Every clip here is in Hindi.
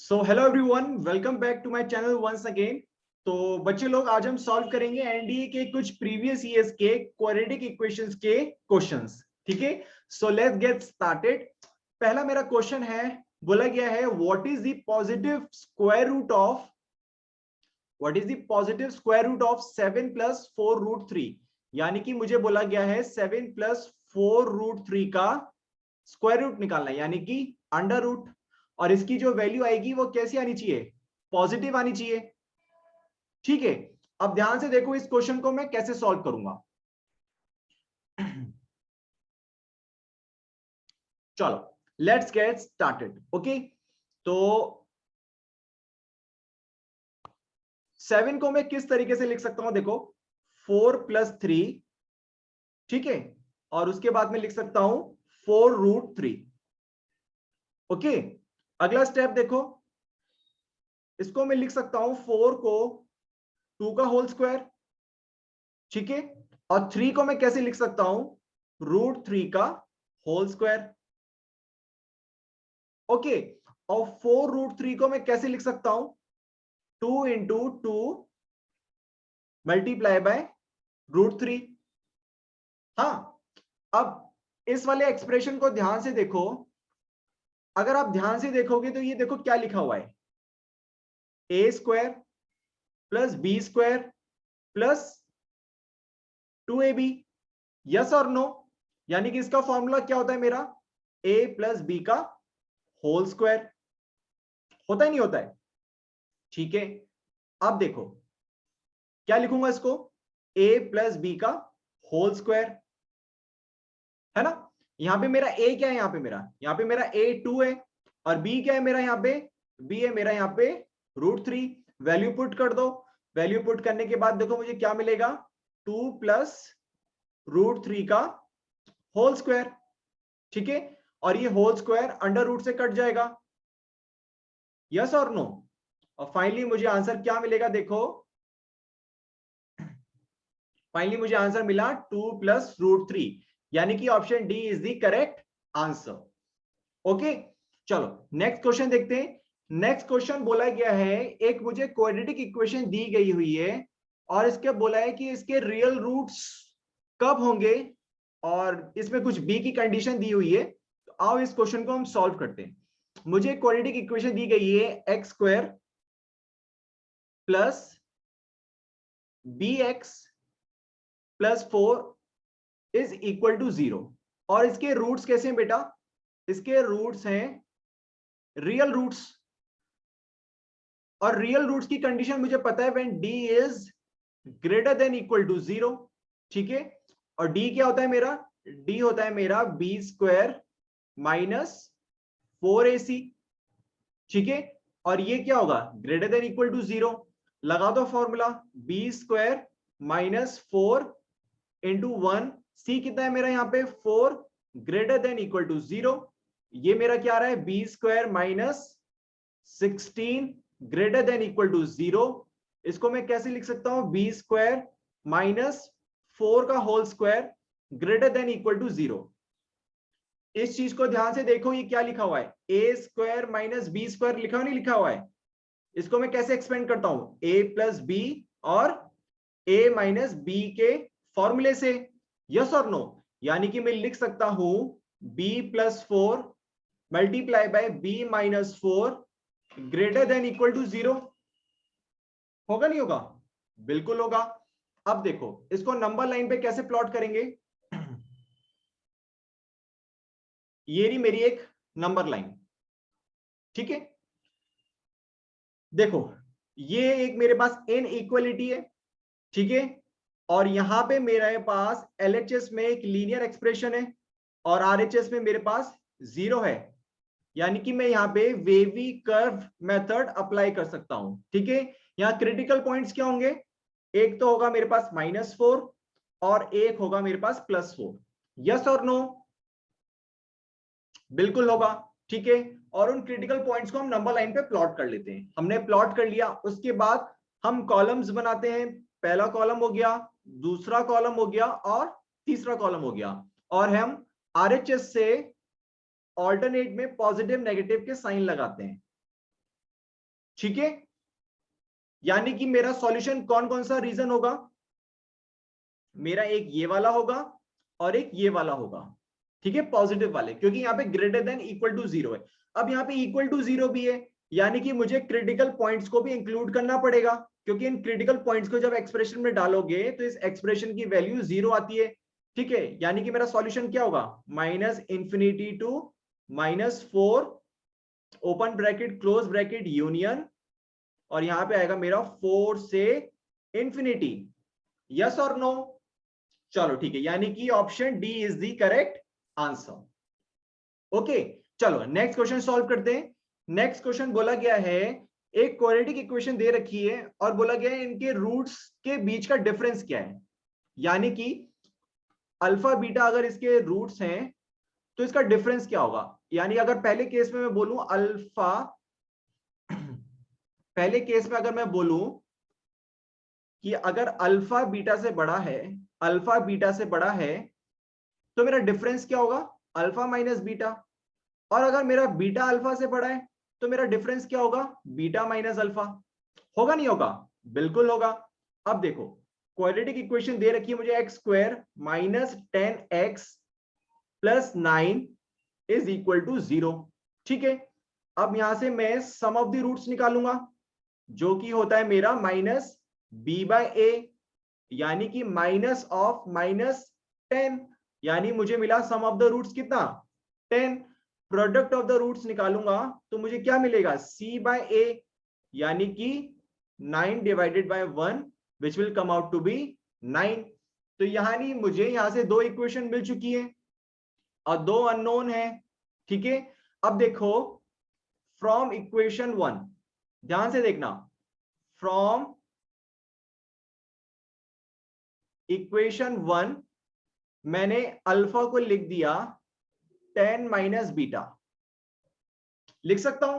So hello everyone, welcome back to my channel once again. तो बच्चे लोग, आज हम सॉल्व करेंगे एनडीए के कुछ प्रीवियस ईयर्स के क्वाड्रेटिक इक्वेशंस के क्वेश्चंस। ठीक है, सो लेट्स गेट स्टार्टेड। पहला मेरा क्वेश्चन है, बोला गया है what is the positive square root of 7 plus 4 root 3। यानी कि मुझे बोला गया है 7 प्लस 4 रूट 3 का स्क्वायर रूट निकालना है, यानी कि अंडर रूट। और इसकी जो वैल्यू आएगी वो कैसी आनी चाहिए? पॉजिटिव आनी चाहिए। ठीक है, अब ध्यान से देखो इस क्वेश्चन को मैं कैसे सॉल्व करूंगा। चलो लेट्स गेट स्टार्टेड। ओके, तो 7 को मैं किस तरीके से लिख सकता हूं? देखो, 4 प्लस 3, ठीक है, और उसके बाद में लिख सकता हूं 4 रूट 3। ओके, अगला स्टेप देखो, इसको मैं लिख सकता हूं 4 को 2 का होल स्क्वायर, ठीक है, और 3 को मैं कैसे लिख सकता हूं? रूट 3 का होल स्क्वायर। ओके, और 4 रूट 3 को मैं कैसे लिख सकता हूं? 2 इंटू 2 मल्टीप्लाई बाय रूट 3। हाँ, अब इस वाले एक्सप्रेशन को ध्यान से देखो। अगर आप ध्यान से देखोगे तो ये देखो क्या लिखा हुआ है, A square plus B square plus 2ab। Yes और नो? यानी कि इसका फॉर्मूला क्या होता है मेरा? a प्लस बी का होल स्क्वायर। होता ही नहीं होता है? ठीक है, अब देखो क्या लिखूंगा इसको, a प्लस बी का होल स्क्वायर, है ना। यहां पे मेरा a क्या है? यहां पे मेरा a 2 है, और b क्या है मेरा? यहां पे b है मेरा, यहां पे रूट 3। वैल्यू पुट कर दो। वैल्यू पुट करने के बाद देखो मुझे क्या मिलेगा, 2 प्लस रूट 3 का होल स्क्वायर। ठीक है, और ये होल स्क्वायर अंडर रूट से कट जाएगा। यस और नो? और फाइनली मुझे आंसर क्या मिलेगा? देखो, फाइनली मुझे आंसर मिला 2 प्लस रूट 3, यानी कि option D is the correct answer. Okay, चलो नेक्स्ट क्वेश्चन देखते हैं। नेक्स्ट क्वेश्चन बोला गया है, एक मुझे क्वाड्रेटिक इक्वेशन दी गई हुई है, और इसके बोला है कि इसके रियल रूट्स कब होंगे, और इसमें कुछ बी की कंडीशन दी हुई है। तो आओ इस क्वेश्चन को हम सॉल्व करते हैं। मुझे क्वाड्रेटिक इक्वेशन दी गई है x square plus b x plus 4 is equal to 0। और इसके रूट्स कैसे हैं बेटा? इसके रूट्स हैं रियल रूट्स, और रियल रूट्स की कंडीशन मुझे पता है, when D is greater than equal to 0। ठीक है, और डी क्या होता है मेरा? डी होता है मेरा बी स्क्वायर माइनस 4ac। ठीक है, और ये क्या होगा? Greater than equal to 0। लगा दो formula, b square minus 4 into 1, c कितना है मेरा? यहाँ पे 4 ग्रेटर देन इक्वल टू 0। ये मेरा क्या आ रहा है? B square minus 16 greater than equal to 0। इसको मैं कैसे लिख सकता हूं? बी स्क्वायर माइनस 4 का whole square greater than equal to 0। इस चीज को ध्यान से देखो, ये क्या लिखा हुआ है? A square minus B square लिखा हुआ नहीं लिखा हुआ है? इसको मैं कैसे एक्सपेंड करता हूं? ए प्लस बी और ए माइनस बी के फॉर्मूले से। यस और नो? यानी कि मैं लिख सकता हूं b plus 4 multiply by b minus 4 greater than equal to 0। होगा नहीं होगा? बिल्कुल होगा। अब देखो इसको नंबर लाइन पे कैसे प्लॉट करेंगे। ये रही मेरी एक नंबर लाइन, ठीक है। देखो, ये एक मेरे पास n इक्वलिटी है, ठीक है, और यहां पे मेरे पास LHS में एक लीनियर एक्सप्रेशन है, और RHS में मेरे पास 0 है। यानी कि मैं यहाँ पे वेवी कर्व मेथड अप्लाई कर सकता हूं। ठीक है, यहाँ क्रिटिकल पॉइंट्स क्या होंगे? एक तो होगा मेरे पास -4, और एक होगा मेरे पास +4। यस और नो? बिल्कुल होगा। ठीक है, और उन क्रिटिकल पॉइंट्स को हम नंबर लाइन पे प्लॉट कर लेते हैं। हमने प्लॉट कर लिया, उसके बाद हम कॉलम्स बनाते हैं। पहला कॉलम हो गया, दूसरा कॉलम हो गया, और तीसरा कॉलम हो गया, और हम RHS से ऑल्टरनेट में पॉजिटिव नेगेटिव के साइन लगाते हैं। ठीक है, यानी कि मेरा सॉल्यूशन कौन कौन सा रीजन होगा, मेरा एक ये वाला होगा और एक ये वाला होगा, ठीक है, पॉजिटिव वाले, क्योंकि यहाँ पे greater than equal to zero है। अब यहाँ पे इक्वल टू जीरो भी है, यानी कि मुझे क्रिटिकल पॉइंट्स को भी इंक्लूड करना पड़ेगा, क्योंकि इन क्रिटिकल पॉइंट्स को जब एक्सप्रेशन में डालोगे तो इस एक्सप्रेशन की वैल्यू जीरो आती है, ठीक है, यानी कि मेरा सॉल्यूशन क्या होगा, minus infinity to -4 open bracket close bracket union, और यहां पे आएगा मेरा 4 से इंफिनिटी। यस और नो? चलो ठीक है, यानी कि option D is the correct answer. Okay, चलो नेक्स्ट क्वेश्चन सॉल्व करते हैं। नेक्स्ट क्वेश्चन बोला गया है, एक क्वाड्रेटिक इक्वेशन दे रखी है और बोला गया है इनके रूट्स के बीच का डिफरेंस क्या है, यानी कि अल्फा बीटा अगर इसके रूट्स हैं तो इसका डिफरेंस क्या होगा। यानी अगर पहले केस में मैं बोलूं अल्फा, पहले केस में अगर मैं बोलूं कि अगर अल्फा बीटा से बड़ा है, अल्फा बीटा से बड़ा है, तो मेरा डिफरेंस क्या होगा, अल्फा माइनस बीटा। और अगर मेरा बीटा अल्फा से बड़ा है तो मेरा डिफरेंस क्या होगा, बीटा माइनस अल्फा। होगा नहीं होगा, बिल्कुल होगा। अब देखो क्वाड्रेटिक इक्वेशन दे रखी है मुझे एक्स स्क्वायर माइनस 10x प्लस 9 इज इक्वल टू 0, ठीक है। अब यहां से मैं सम ऑफ द रूट्स निकालूंगा, जो कि होता है मेरा माइनस बी बाय ए, यानी कि माइनस ऑफ -10, यानी मुझे मिला सम ऑफ द रूट्स कितना, 10। प्रोडक्ट ऑफ द रूट्स निकालूंगा तो मुझे क्या मिलेगा, c बाय ए, यानी कि 9 divided by 1 which will come out to be 9। तो यानी मुझे यहां से दो इक्वेशन मिल चुकी है और दो अननोन है, ठीक है। अब देखो फ्रॉम इक्वेशन 1, ध्यान से देखना, फ्रॉम इक्वेशन 1 मैंने अल्फा को लिख दिया 10 माइनस बीटा, लिख सकता हूं,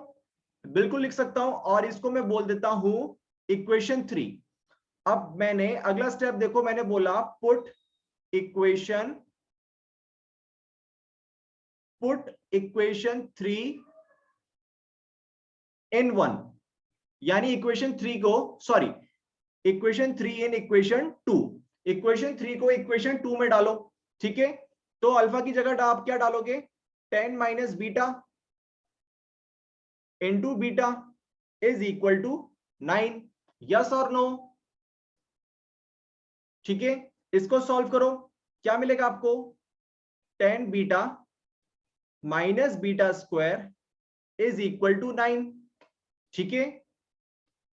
बिल्कुल लिख सकता हूं, और इसको मैं बोल देता हूं इक्वेशन 3। अब मैंने अगला स्टेप देखो, मैंने बोला पुट इक्वेशन 3 इन 1, यानी इक्वेशन 3 को, sorry, equation 3 in equation 2, equation 3 को इक्वेशन 2 में डालो, ठीक है। तो अल्फा की जगह आप क्या डालोगे, 10 minus beta into beta is equal to 9। Yes और नो? ठीक है, इसको सॉल्व करो, क्या मिलेगा आपको, 10 beta minus beta square is equal to 9, ठीक है।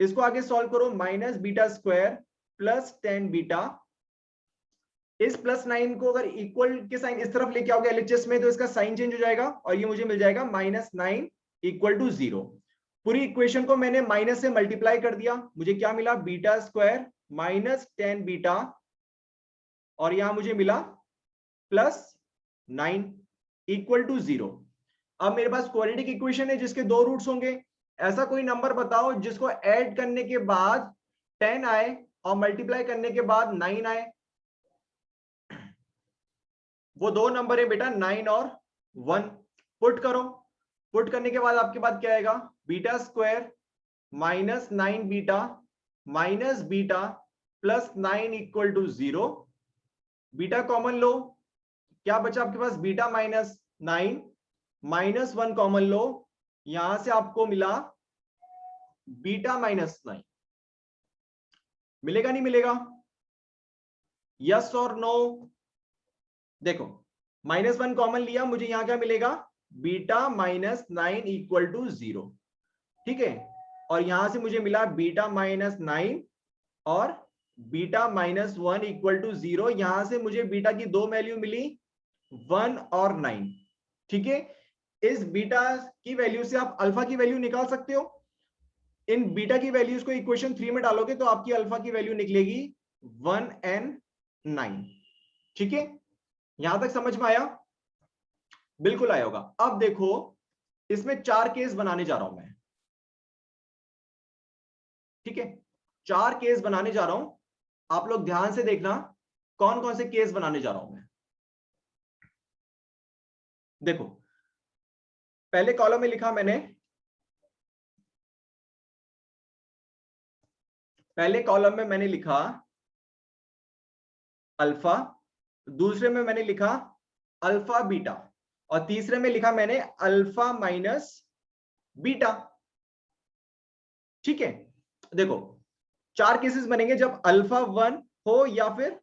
इसको आगे सॉल्व करो, minus beta square plus 10 beta, इस प्लस 9 को अगर इक्वल के साइन इस तरफ लेके आओगे एलएचएस में तो इसका साइन चेंज हो जाएगा और ये मुझे मिल जाएगा -9 इक्वल टू 0। पूरी इक्वेशन को मैंने माइनस से मल्टीप्लाई कर दिया, मुझे क्या मिला, बीटा स्क्वायर माइनस 10 बीटा, और यहां मुझे मिला प्लस 9 इक्वल टू 0। अब मेरे पास क्वाड्रेटिक इक्वेशन है जिसके दो रूट्स होंगे, ऐसा कोई नंबर बताओ जिसको ऐड करने के बाद 10 आए और मल्टीप्लाई करने के बाद 9 आए। वो दो नंबर है बेटा, 9 और 1। पुट करो, पुट करने के बाद आपके पास क्या आएगा, beta square minus 9 beta minus beta plus 9 equal to 0। Beta common लो, क्या बचा आपके पास, बीटा माइनस 9 माइनस 1 कॉमन लो, यहां से आपको मिला बीटा माइनस 9। मिलेगा नहीं मिलेगा, यस और नो? देखो -1 कॉमन लिया, मुझे यहां क्या मिलेगा, बीटा माइनस 9 इक्वल टू 0, ठीक है। और यहां से मुझे मिला बीटा माइनस 9 और बीटा माइनस 1 इक्वल टू 0। यहां से मुझे बीटा की दो वैल्यू मिली, 1 और 9, ठीक है। इस बीटा की वैल्यू से आप अल्फा की वैल्यू निकाल सकते हो, इन बीटा की वैल्यूज को इक्वेशन 3 में डालोगे तो आपकी अल्फा की वैल्यू निकलेगी 1 एंड 9, ठीक है। यहां तक समझ में आया, बिल्कुल आया होगा। अब देखो इसमें 4 केस बनाने जा रहा हूं मैं, ठीक है, 4 केस बनाने जा रहा हूं, आप लोग ध्यान से देखना कौन कौन से केस बनाने जा रहा हूं मैं। देखो पहले कॉलम में लिखा मैंने पहले कॉलम में मैंने लिखा अल्फा, दूसरे में मैंने लिखा अल्फा बीटा, और तीसरे में लिखा मैंने अल्फा माइनस बीटा। ठीक है, देखो 4 केसेस बनेंगे जब अल्फा 1 हो या फिर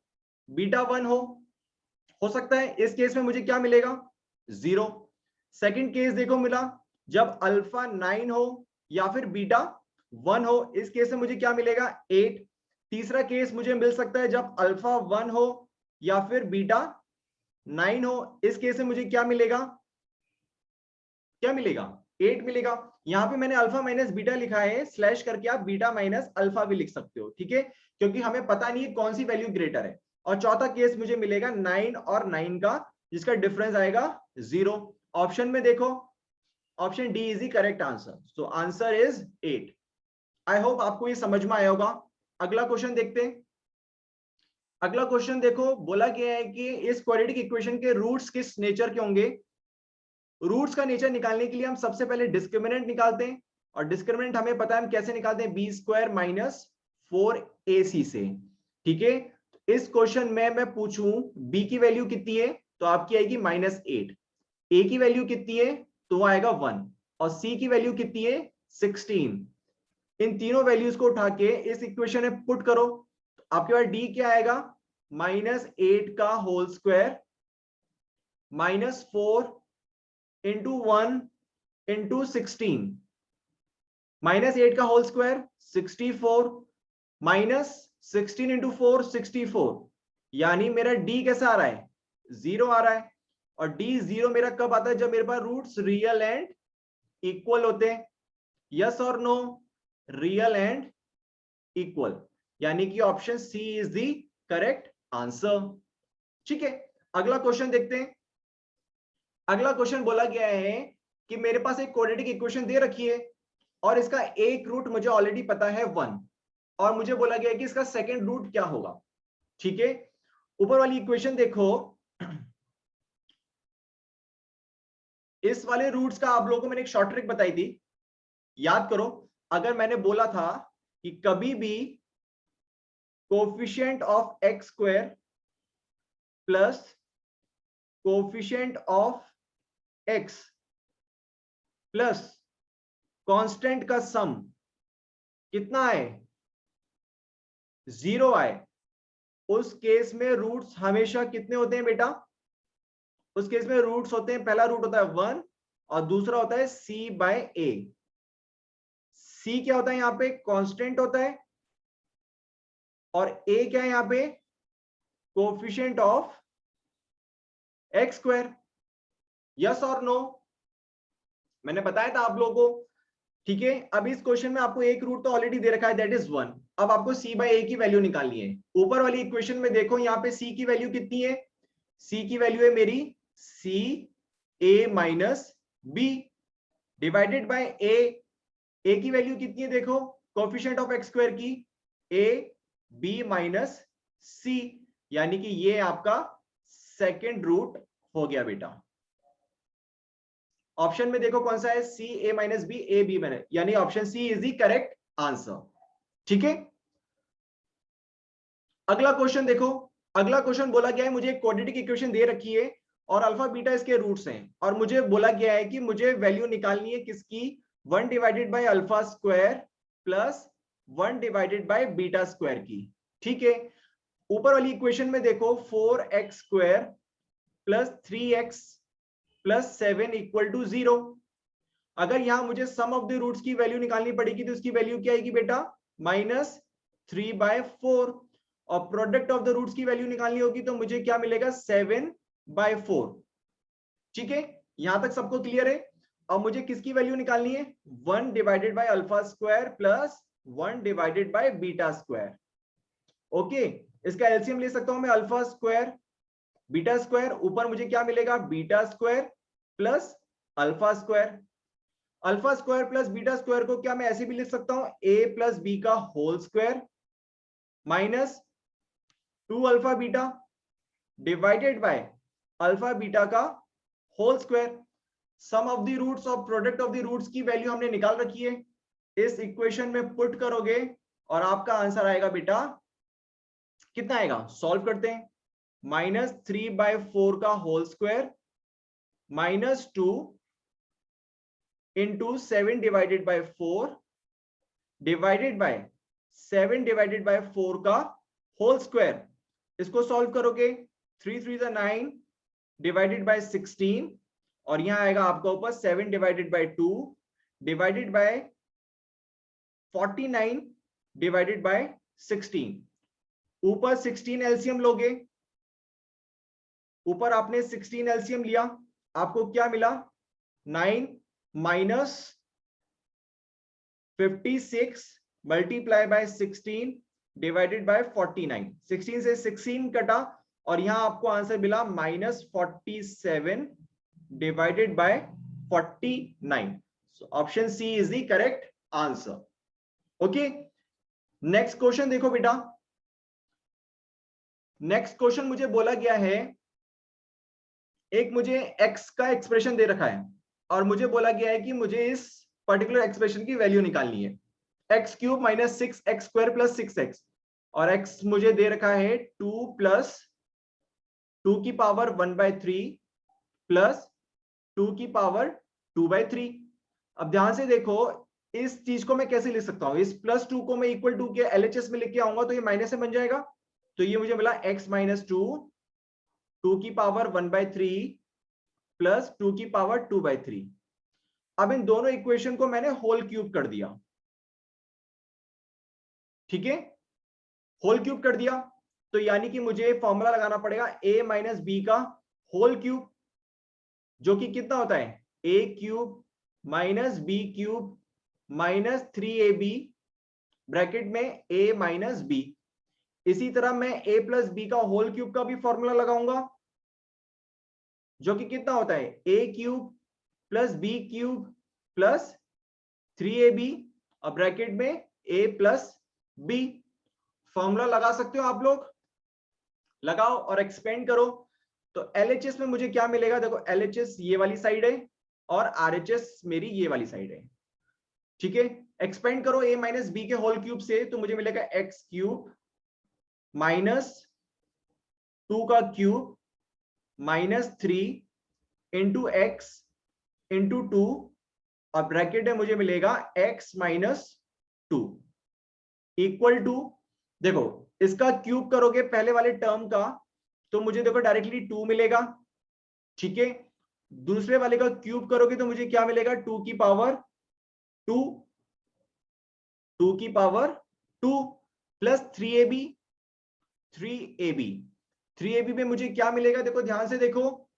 बीटा 1 हो सकता है। इस केस में मुझे क्या मिलेगा 0। सेकंड केस देखो मिला जब अल्फा 9 हो या फिर बीटा 1 हो, इस केस में मुझे क्या मिलेगा 8। तीसरा केस मुझे मिल सकता है जब अल्फा 1 हो या फिर बीटा 9 हो, इस केस में मुझे क्या मिलेगा 8 मिलेगा। यहां पे मैंने अल्फा माइनस बीटा लिखा है स्लैश करके, आप बीटा माइनस अल्फा भी लिख सकते हो, ठीक है, क्योंकि हमें पता नहीं है कौन सी वैल्यू ग्रेटर है। और चौथा केस मुझे मिलेगा 9 और 9 का, जिसका डिफरेंस आएगा 0। ऑप्शन में देखो, option D is the correct answer, so answer is 8। I hope आपको ये समझ में आया होगा। अगला क्वेश्चन देखते हैं। अगला क्वेश्चन देखो, बोला गया है कि इस क्वाड्रेटिक इक्वेशन के रूट्स किस नेचर के होंगे। रूट्स का नेचर निकालने के लिए हम सबसे पहले डिस्क्रिमिनेंट निकालते हैं, और डिस्क्रिमिनेंट हमें पता है हम कैसे निकालते हैं, बी स्क्वायर माइनस 4ac से। ठीक है, इस क्वेश्चन में मैं पूछूं b की वैल्यू कितनी है तो आपकी आएगी -8, a की वैल्यू कितनी है तो वो आएगा 1, और c की वैल्यू कितनी है 16। इन तीनों वैल्यूज को उठा के इस इक्वेशन में पुट करो, आपके पास d क्या आएगा -8 का होल स्क्वायर -4 इंटू 1 इंटू 16, -8 का होल स्क्वायर 64 -16 इंटू 4 64, यानी मेरा d कैसा आ रहा है 0 आ रहा है। और d 0 मेरा कब आता है, जब मेरे पास रूट्स रियल एंड इक्वल होते हैं। यस और नो, रियल एंड इक्वल, यानी कि option C is the correct answer. ठीक है, अगला क्वेश्चन देखते हैं। अगला क्वेश्चन बोला गया है कि मेरे पास एक क्वाड्रेटिक इक्वेशन दे रखी है और इसका एक रूट मुझे ऑलरेडी पता है 1, और मुझे बोला गया है कि इसका सेकंड रूट क्या होगा। ठीक है, ऊपर वाली इक्वेशन देखो, इस वाले रूट्स का आप लोगों को मैंने एक शॉर्ट ट्रिक बताई थी, याद करो। अगर मैंने बोला था कि कभी भी coefficient of x square plus coefficient of x plus constant का सम कितना है 0 आए, उस केस में रूट्स हमेशा कितने होते हैं बेटा, उस केस में रूट्स होते हैं, पहला रूट होता है 1 और दूसरा होता है c/a। c क्या होता है यहां पे कांस्टेंट होता है, और a क्या है यहां पे coefficient of x square. Yes और नो, मैंने बताया था आप लोगों को। ठीक है, अब इस क्वेश्चन में आपको एक रूट तो ऑलरेडी दे रखा है, दैट इज 1। अब आपको c/a की वैल्यू निकालनी है। ऊपर वाली इक्वेशन में देखो, यहाँ पे c की वैल्यू कितनी है, c की वैल्यू है मेरी c a minus b divided by a की वैल्यू कितनी है देखो, कोफिशिएंट ऑफ एक्स स्क्वायर की a b माइनस c, यानी कि ये आपका सेकेंड रूट हो गया बेटा। ऑप्शन में देखो कौन सा है, C A minus B, A B minus, यानी option C is the correct answer. ठीक है, अगला क्वेश्चन देखो। अगला क्वेश्चन बोला गया है मुझे एक क्वाड्रेटिक इक्वेशन दे रखी है और अल्फा बीटा इसके रूट्स हैं, और मुझे बोला गया है कि मुझे वैल्यू निकालनी है किसकी, 1 divided by alpha square plus 1 divided by beta square की। ठीक है, ऊपर वाली इक्वेशन में देखो 4x square plus 3x plus 7 equal to 0। अगर यहां मुझे सम ऑफ द रूट्स की वैल्यू निकालनी पड़ेगी तो उसकी वैल्यू क्या आएगी बेटा -3/4, और प्रोडक्ट ऑफ द रूट्स की वैल्यू निकालनी होगी तो मुझे क्या मिलेगा 7/4। ठीक है, यहां तक सबको क्लियर है। अब मुझे किसकी वैल्यू निकालनी है, 1 divided by alpha square plus 1 divided by beta square. Okay, इसका एलसीएम ले सकता हूं मैं, अल्फा स्क्वायर बीटा स्क्वायर, ऊपर मुझे क्या मिलेगा beta square plus alpha square. Alpha square plus beta square को क्या मैं ऐसे भी लिख सकता हूं, a प्लस बी का whole square minus 2 alpha beta divided by alpha beta का whole square. Sum of the roots और प्रोडक्ट ऑफ द रूट्स की वैल्यू हमने निकाल रखी है, इस इक्वेशन में पुट करोगे और आपका आंसर आएगा बेटा कितना आएगा, सॉल्व करते हैं, -3/4 का whole square -2 into 7 divided by 4 divided by 7 divided by 4 का होल स्क्वायर। इसको सॉल्व करोगे 3 3 9 डिवाइडेड बाय 16 और यहां आएगा आपका ऊपर 7 divided bye 2 divided by 49 divided by 16। ऊपर 16 एलसीएम लोगे, ऊपर आपने 16 एलसीएम लिया, आपको क्या मिला 9 minus 56 multiply by 16 divided by 49। 16 से 16 कटा और यहां आपको आंसर मिला -47 divided by 49। Option C is the correct answer. Okay, next question देखो बेटा। नेक्स्ट क्वेश्चन मुझे बोला गया है, एक मुझे x का एक्सप्रेशन दे रखा है और मुझे बोला गया है कि मुझे इस पर्टिकुलर एक्सप्रेशन की वैल्यू निकालनी है, x³ minus 6x² plus 6x, और x मुझे दे रखा है 2 प्लस 2 की पावर 1/3 प्लस 2 की पावर 2/3। अब ध्यान से देखो, इस चीज को मैं कैसे लिख सकता हूं, इस +2 को मैं इक्वल टू के LHS में लिख के आऊंगा तो ये माइनस में बन जाएगा, तो ये मुझे मिला x माइनस 2 की पावर 1/3 प्लस 2 की पावर 2/3। अब इन दोनों इक्वेशन को मैंने होल क्यूब कर दिया, ठीक है, होल क्यूब कर दिया, तो यानी कि मुझे फॉर्मूला लगाना पड़ेगा a माइनस बी का होल क्यूब, जो कि कितना होता है a³ minus b³ minus 3ab bracket में a माइनस b। इसी तरह मैं a प्लस बी का होल क्यूब का भी फॉर्मूला लगाऊंगा, जो कि कितना होता है a³ plus b³ plus 3ab और ब्रैकेट में a प्लस b। फॉर्मूला लगा सकते हो आप लोग, लगाओ और एक्सपेंड करो। तो LHS में मुझे क्या मिलेगा, देखो LHS ये वाली साइड है और RHS मेरी ये वाली साइड है, ठीक है। एक्सपेंड करो a माइनस बी के होल क्यूब से, तो मुझे मिलेगा x³ माइनस 2 का cube minus 3 into x into 2 और ब्रैकेट में मुझे मिलेगा x माइनस 2 इक्वल टू, देखो इसका क्यूब करोगे पहले वाले टर्म का तो मुझे देखो डायरेक्टली 2 मिलेगा, ठीक है। दूसरे वाले का क्यूब करोगे तो मुझे क्या मिलेगा 2 की पावर 2 प्लस 3ab में मुझे क्या मिलेगा, देखो ध्यान से देखो,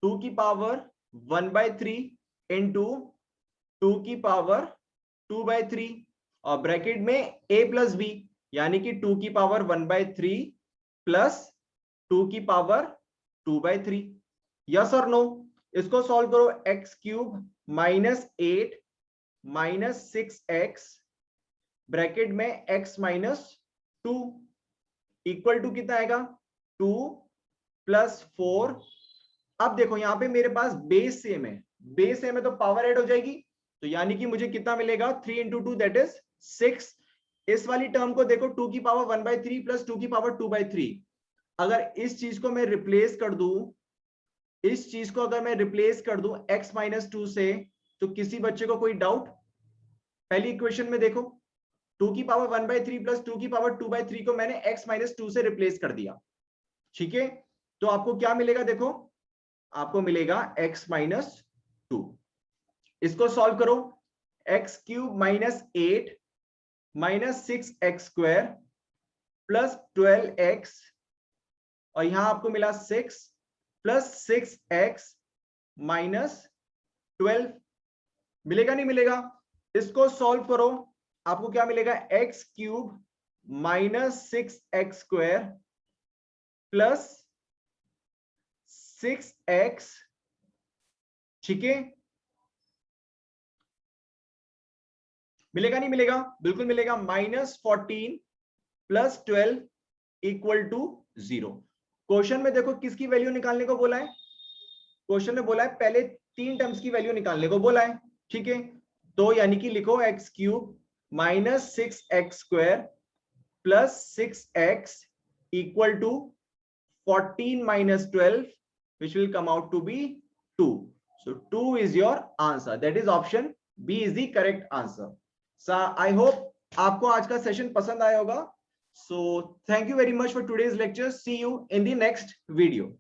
टू की पावर 1/3 इंटू 2 की पावर 2/3 और ब्रैकेट में a प्लस b, यानी कि 2 की पावर 1/3 प्लस 2 की पावर 2/3। यस और नो? इसको सॉल्व करो, x³ minus 8 minus 6x bracket में x माइनस 2 इक्वल टू कितना आएगा 2 प्लस 4। अब देखो यहां पे मेरे पास बेस सेम है, बेस सेम है तो पावर ऐड हो जाएगी, तो यानी कि मुझे कितना मिलेगा 3 इंटू 2 दैट इज 6। इस वाली टर्म को देखो 2 की पावर 1/3 प्लस 2 की पावर 2/3। अगर इस चीज को मैं रिप्लेस कर दूं, इस चीज को अगर मैं रिप्लेस कर दूं x माइनस 2 से, तो किसी बच्चे को कोई डाउट? पहली इक्वेशन में देखो 2 की पावर 1/3 प्लस 2 की पावर 2/3 को मैंने x माइनस 2 से रिप्लेस कर दिया, ठीक है। तो आपको क्या मिलेगा, देखो आपको मिलेगा x माइनस 2। इसको सॉल्व करो, x³ minus 8 minus 6x² plus 12x और यहां आपको मिला 6 प्लस 6x माइनस 12 मिलेगा नहीं मिलेगा? इसको सॉल्व करो, आपको क्या मिलेगा x³ minus 6x² plus 6x, ठीक है। मिलेगा नहीं मिलेगा? बिल्कुल मिलेगा, -14 प्लस 12 इक्वल टू 0। क्वेश्चन में देखो किसकी वैल्यू निकालने को बोला है, क्वेश्चन में बोला है पहले तीन टर्म्स की वैल्यू निकालने को बोला है, ठीक है। तो यानी कि लिखो x cube minus 6x square plus 6x equal to 14 minus 12, which will come out to be 2. So 2 is your answer. That is option B is the correct answer. So I hope आपको आज का सेशन पसंद आया होगा. So thank you very much for today's lecture. See you in the next video.